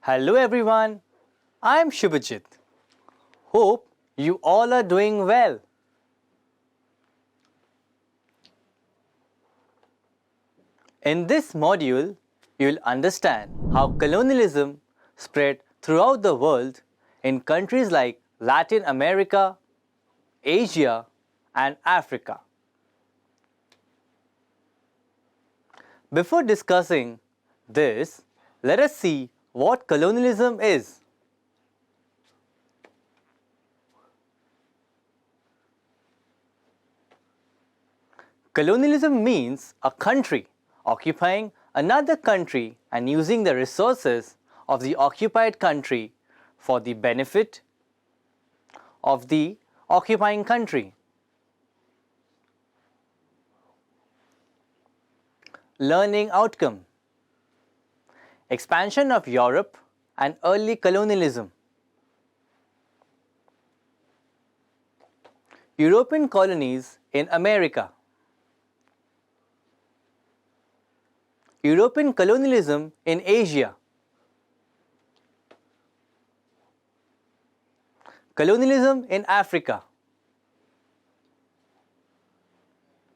Hello everyone, I am Shubhajit. Hope you all are doing well. In this module, you will understand how colonialism spread throughout the world in countries like Latin America, Asia, and Africa. Before discussing this, let us see what colonialism is. Colonialism means a country occupying another country and using the resources of the occupied country for the benefit of the occupying country. Learning outcome: expansion of Europe and early colonialism. European colonies in America. European colonialism in Asia. Colonialism in Africa.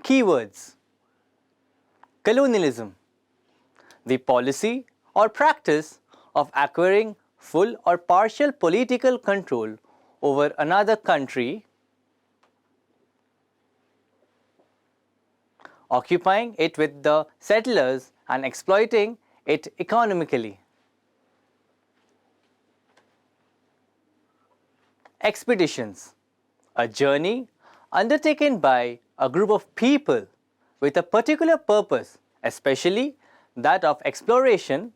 Keywords: colonialism, the policy or practice of acquiring full or partial political control over another country, occupying it with the settlers and exploiting it economically. Expeditions: a journey undertaken by a group of people with a particular purpose, especially that of exploration,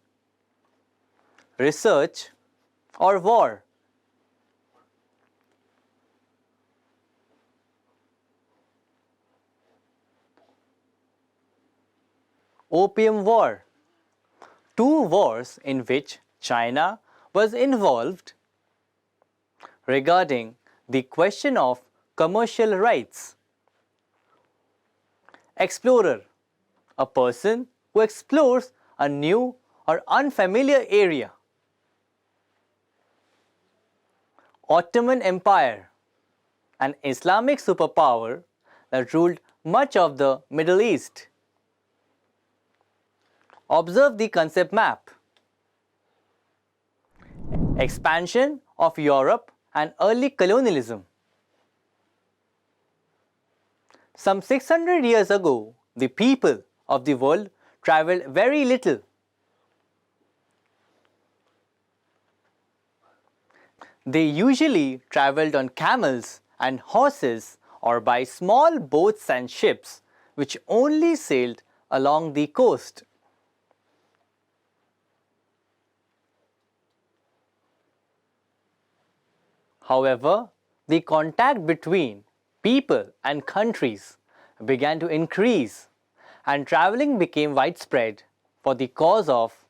research, or war. Opium War: two wars in which China was involved regarding the question of commercial rights. Explorer: a person who explores a new or unfamiliar area. Ottoman Empire: an Islamic superpower that ruled much of the Middle East. Observe the concept map. Expansion of Europe and early colonialism. Some 600 years ago, the people of the world traveled very little. They usually traveled on camels and horses or by small boats and ships which only sailed along the coast. However, the contact between people and countries began to increase and traveling became widespread for the cause of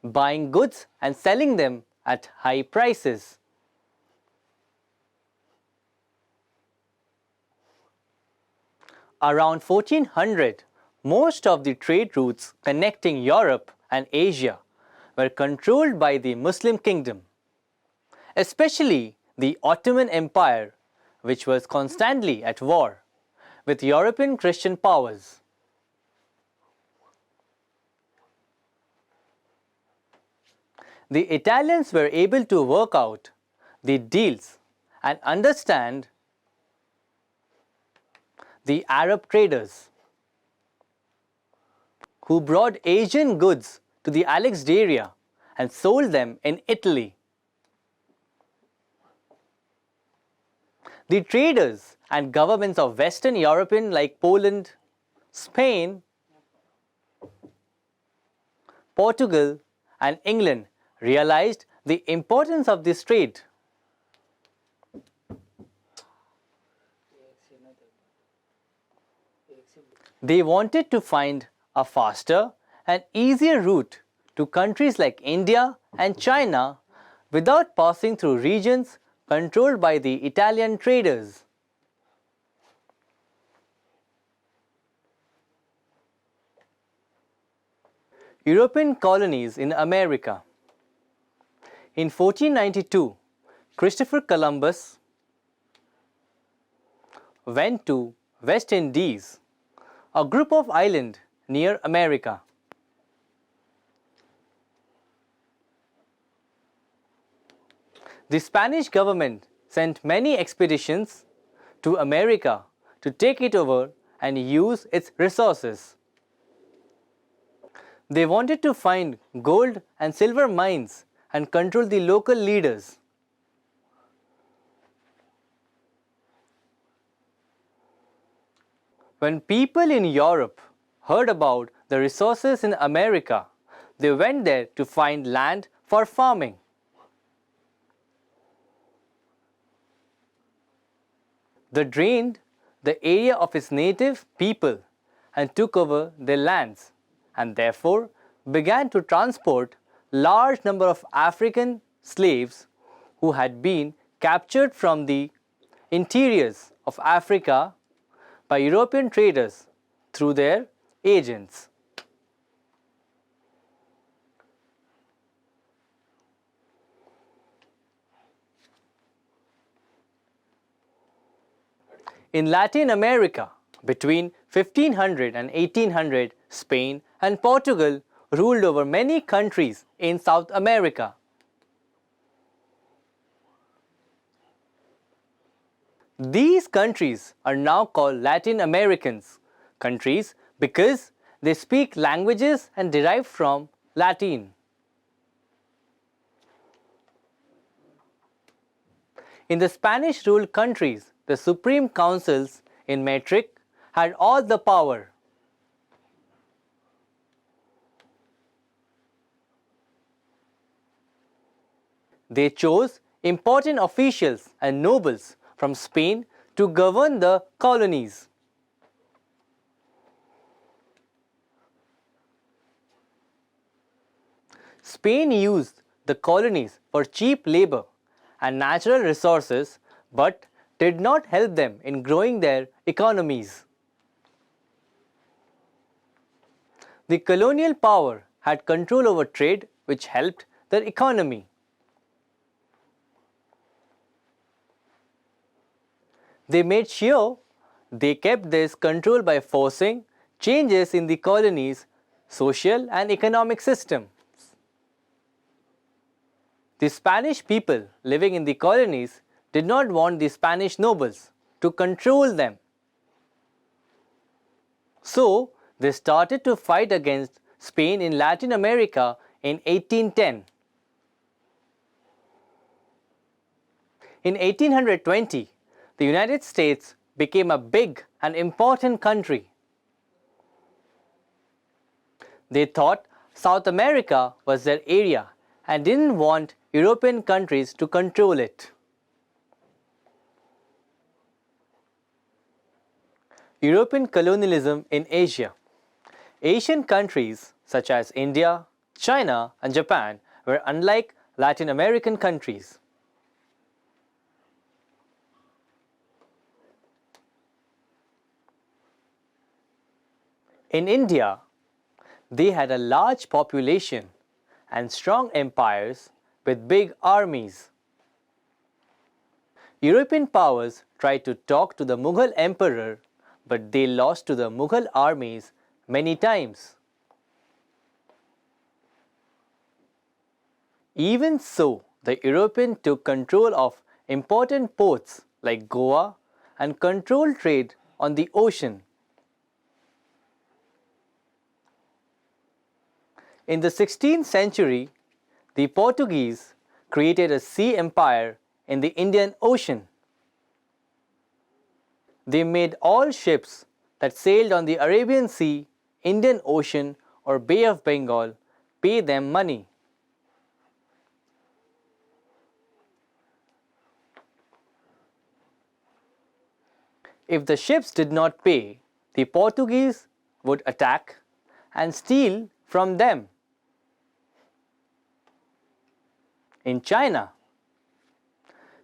buying goods and selling them at high prices. Around 1400, most of the trade routes connecting Europe and Asia were controlled by the Muslim kingdom, especially the Ottoman Empire, which was constantly at war with European Christian powers. The Italians were able to work out the deals and understand the Arab traders who brought Asian goods to the Alexandria and sold them in Italy. The traders and governments of Western European like Poland, Spain, Portugal, and England realized the importance of this trade. They wanted to find a faster and easier route to countries like India and China without passing through regions controlled by the Italian traders. European colonies in America. In 1492, Christopher Columbus went to West Indies, a group of islands near America. The Spanish government sent many expeditions to America to take it over and use its resources. They wanted to find gold and silver mines and control the local leaders. When people in Europe heard about the resources in America, they went there to find land for farming. They drained the area of its native people and took over their lands, and therefore began to transport large number of African slaves who had been captured from the interiors of Africa by European traders through their agents. In Latin America, between 1500 and 1800, Spain and Portugal ruled over many countries in South America. These countries are now called Latin American countries because they speak languages and derive from Latin. In the Spanish-ruled countries, the Supreme Councils in Madrid had all the power. They chose important officials and nobles from Spain to govern the colonies. Spain used the colonies for cheap labor and natural resources, but did not help them in growing their economies. The colonial power had control over trade, which helped their economy. They made sure they kept this control by forcing changes in the colony's social and economic systems. The Spanish people living in the colonies did not want the Spanish nobles to control them. So, they started to fight against Spain in Latin America in 1810. In 1820, the United States became a big and important country. They thought South America was their area and didn't want European countries to control it. European colonialism in Asia. Asian countries such as India, China, and Japan were unlike Latin American countries. In India, they had a large population and strong empires with big armies. European powers tried to talk to the Mughal emperor, but they lost to the Mughal armies many times. Even so, the Europeans took control of important ports like Goa and controlled trade on the ocean. In the 16th century, the Portuguese created a sea empire in the Indian Ocean. They made all ships that sailed on the Arabian Sea, Indian Ocean, or Bay of Bengal pay them money. If the ships did not pay, the Portuguese would attack and steal from them. In China,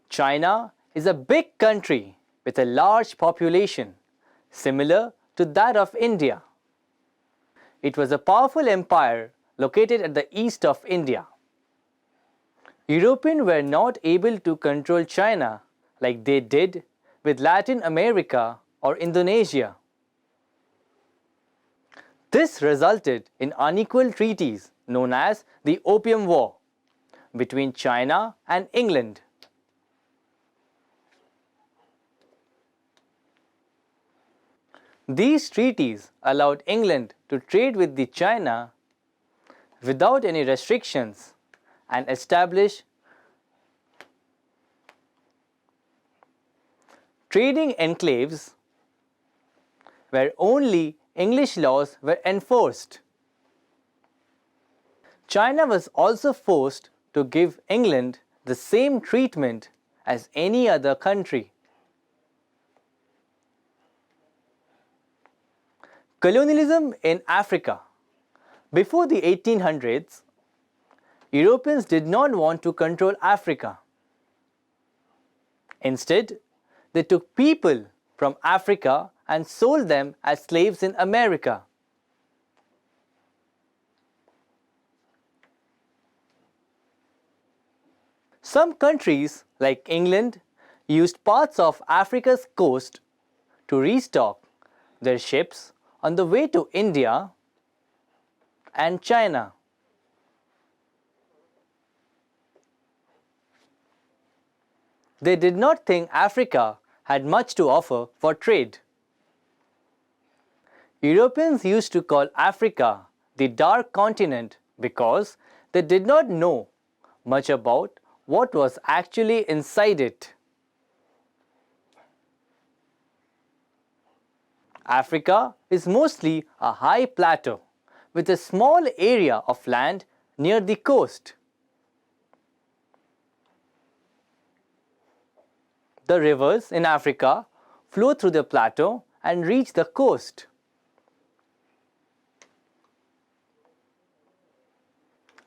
China is a big country with a large population, similar to that of India. It was a powerful empire located at the east of India. Europeans were not able to control China like they did with Latin America or Indonesia. This resulted in unequal treaties known as the Opium War between China and England. These treaties allowed England to trade with the China without any restrictions and establish trading enclaves where only English laws were enforced. China was also forced to give England the same treatment as any other country. Colonialism in Africa. Before the 1800s, Europeans did not want to control Africa. Instead, they took people from Africa and sold them as slaves in America. Some countries, like England, used parts of Africa's coast to restock their ships on the way to India and China. They did not think Africa had much to offer for trade. Europeans used to call Africa the Dark Continent because they did not know much about what was actually inside it. Africa is mostly a high plateau with a small area of land near the coast. The rivers in Africa flow through the plateau and reach the coast.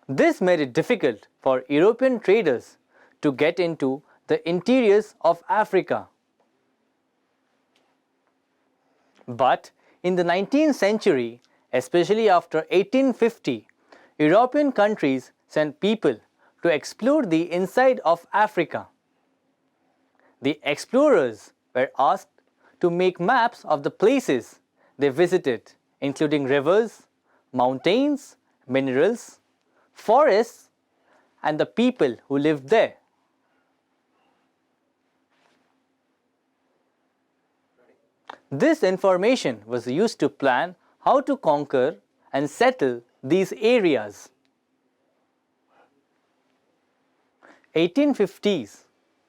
This made it difficult for European traders to get into the interiors of Africa. But in the 19th century, especially after 1850, European countries sent people to explore the inside of Africa. The explorers were asked to make maps of the places they visited, including rivers, mountains, minerals, forests, and the people who lived there. This information was used to plan how to conquer and settle these areas. 1850s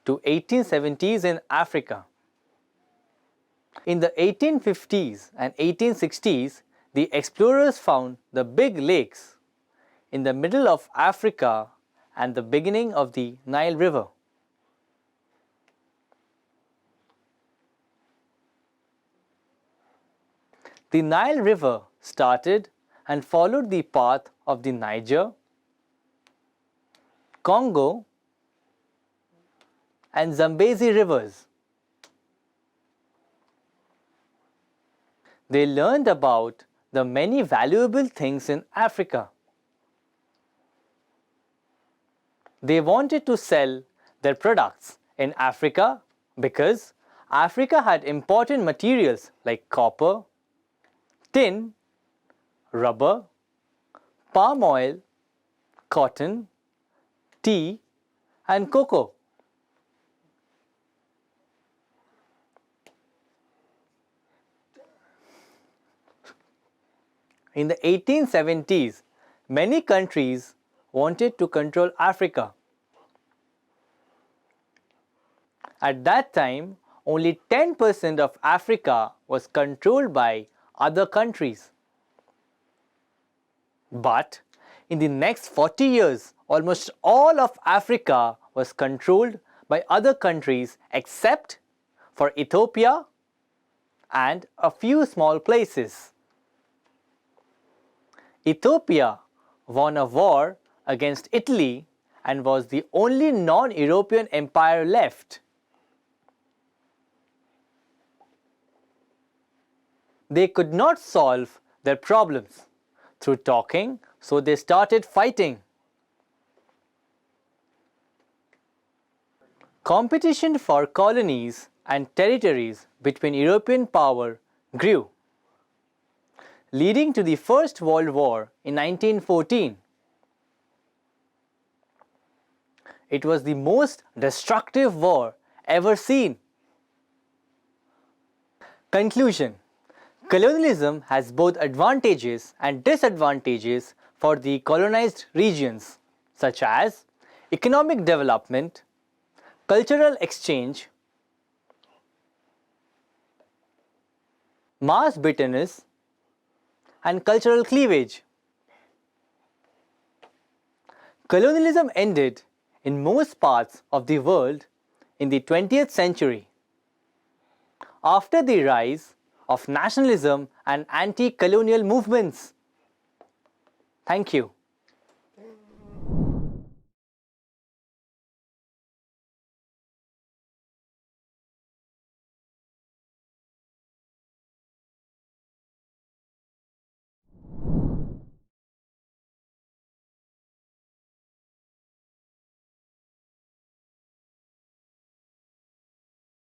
to 1870s in Africa. In the 1850s and 1860s, the explorers found the big lakes in the middle of Africa and the beginning of the Nile River. The Nile River started and followed the path of the Niger, Congo, and Zambezi rivers. They learned about the many valuable things in Africa. They wanted to sell their products in Africa because Africa had important materials like copper, tin, rubber, palm oil, cotton, tea, and cocoa. In the 1870s, many countries wanted to control Africa. At that time, only 10% of Africa was controlled by other countries. But in the next 40 years, almost all of Africa was controlled by other countries except for Ethiopia and a few small places. Ethiopia won a war against Italy and was the only non-European empire left. They could not solve their problems through talking so they started fighting. Competition for colonies and territories between European power grew, leading to the First World War in 1914. It was the most destructive war ever seen. Conclusion: colonialism has both advantages and disadvantages for the colonized regions, such as economic development, cultural exchange, mass bitterness, and cultural cleavage. Colonialism ended in most parts of the world in the 20th century, after the rise of nationalism and anti-colonial movements. Thank you.